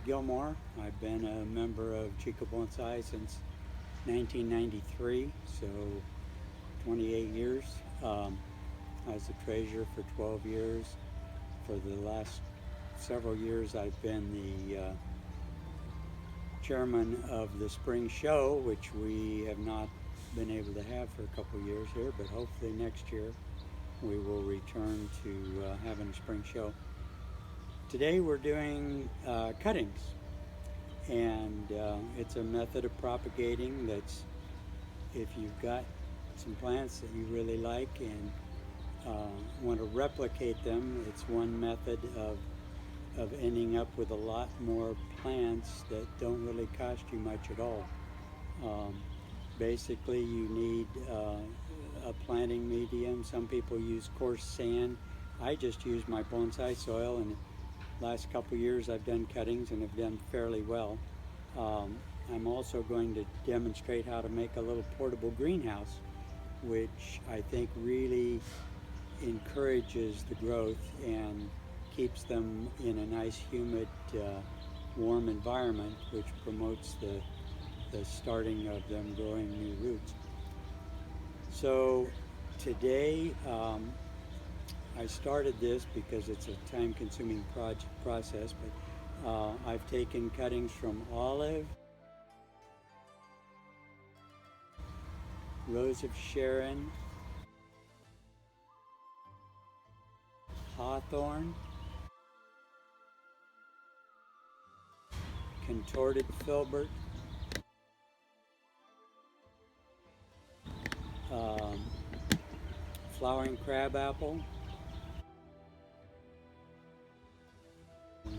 Gilmore. I've been a member of Chico Bonsai since 1993, so 28 years. I was the treasurer for 12 years. For the last several years I've been the chairman of the spring show, which we have not been able to have for a couple of years here, but hopefully next year we will return to having a spring show. Today we're doing cuttings, and it's a method of propagating that's, if you've got some plants that you really like and want to replicate them, it's one method of ending up with a lot more plants that don't really cost you much at all. Basically you need a planting medium. Some people use coarse sand. I just use my bonsai soil, and the last couple years I've done cuttings and have done fairly well. I'm also going to demonstrate how to make a little portable greenhouse, which I think really encourages the growth and keeps them in a nice, humid, warm environment, which promotes the starting of them growing new roots. So today I started this because it's a time-consuming process, but I've taken cuttings from olive, rose of Sharon, hawthorn, contorted filbert, flowering crabapple, I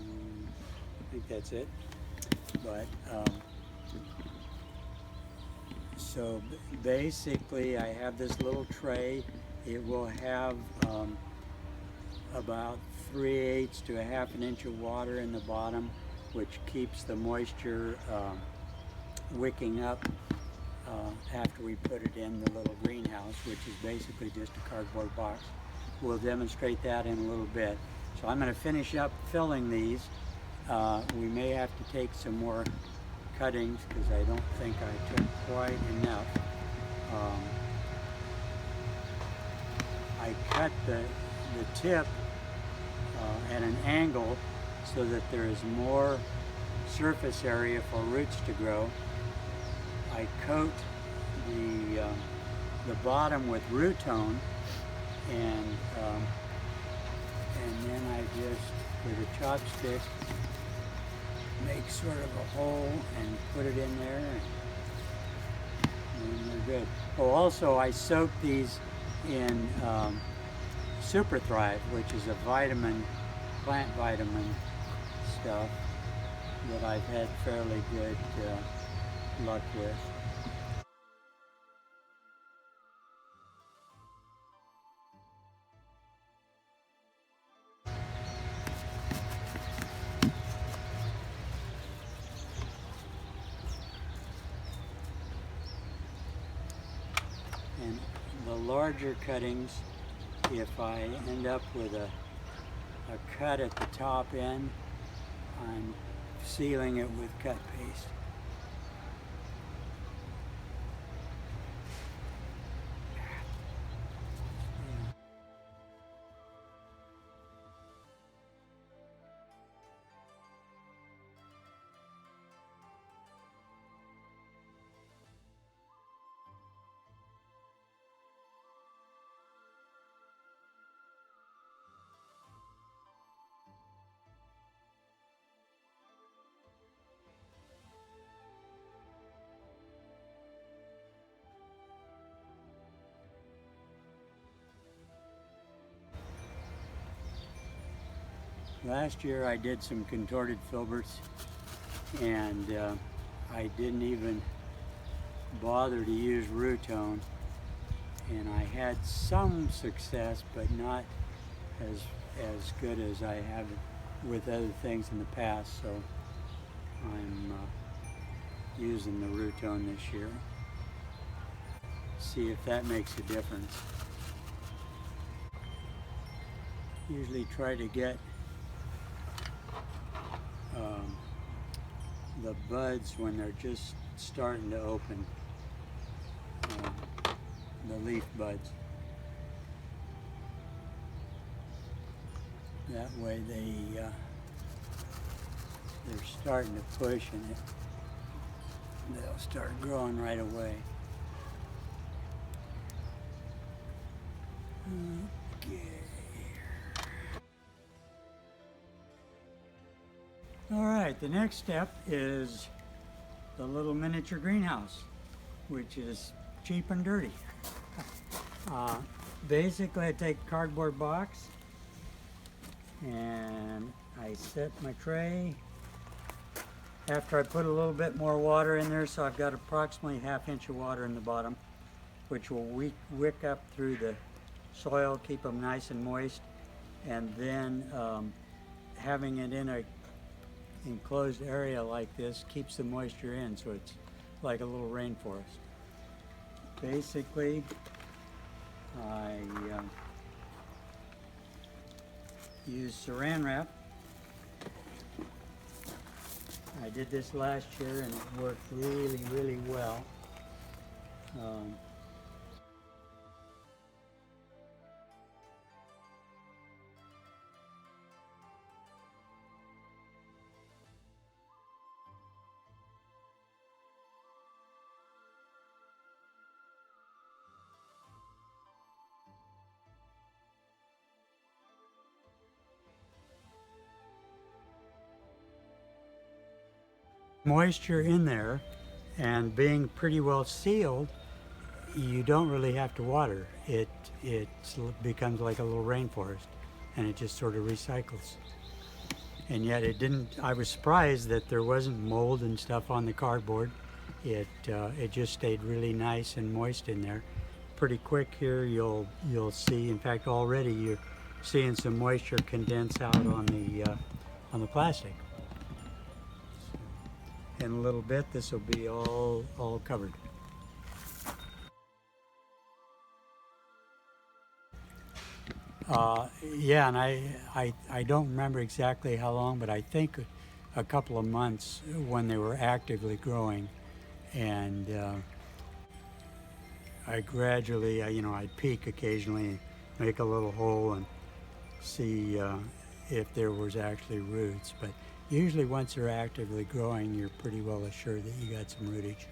think that's it. But so basically I have this little tray. It will have about 3/8 to 1/2 inch of water in the bottom, which keeps the moisture wicking up after we put it in the little greenhouse, which is basically just a cardboard box. We'll demonstrate that in a little bit. So I'm going to finish up filling these. We may have to take some more cuttings because I don't think I took quite enough. I cut the tip at an angle so that there is more surface area for roots to grow. I coat the bottom with root tone, and then I just, with a chopstick, make sort of a hole and put it in there, and they're good. Oh, also I soak these in Super Thrive, which is a plant vitamin stuff that I've had fairly good luck with. And the larger cuttings, if I end up with a cut at the top end, I'm sealing it with cut paste. Last year I did some contorted filberts, and I didn't even bother to use root tone, and I had some success, but not as good as I have with other things in the past, so I'm using the root tone this year. See if that makes a difference. Usually try to get the buds when they're just starting to open, the leaf buds. That way they're starting to push and they'll start growing right away. Okay. All right, the next step is the little miniature greenhouse, which is cheap and dirty. Basically, I take a cardboard box and I set my tray. After I put a little bit more water in there, so I've got approximately ½ inch of water in the bottom, which will wick up through the soil, keep them nice and moist, and then having it in a enclosed area like this keeps the moisture in, so it's like a little rainforest. Basically, I use saran wrap. I did this last year and it worked really, really well. Moisture in there, and being pretty well sealed, you don't really have to water. It becomes like a little rainforest, and it just sort of recycles. And yet it didn't. I was surprised that there wasn't mold and stuff on the cardboard. It just stayed really nice and moist in there. Pretty quick here, you'll see. In fact, already you're seeing some moisture condense out on the plastic. In a little bit, this will be all covered. Yeah, and I don't remember exactly how long, but I think a couple of months when they were actively growing, and I gradually, I'd peek occasionally, make a little hole, and see if there was actually roots. But usually, once they're actively growing, you're pretty well assured that you got some rootage.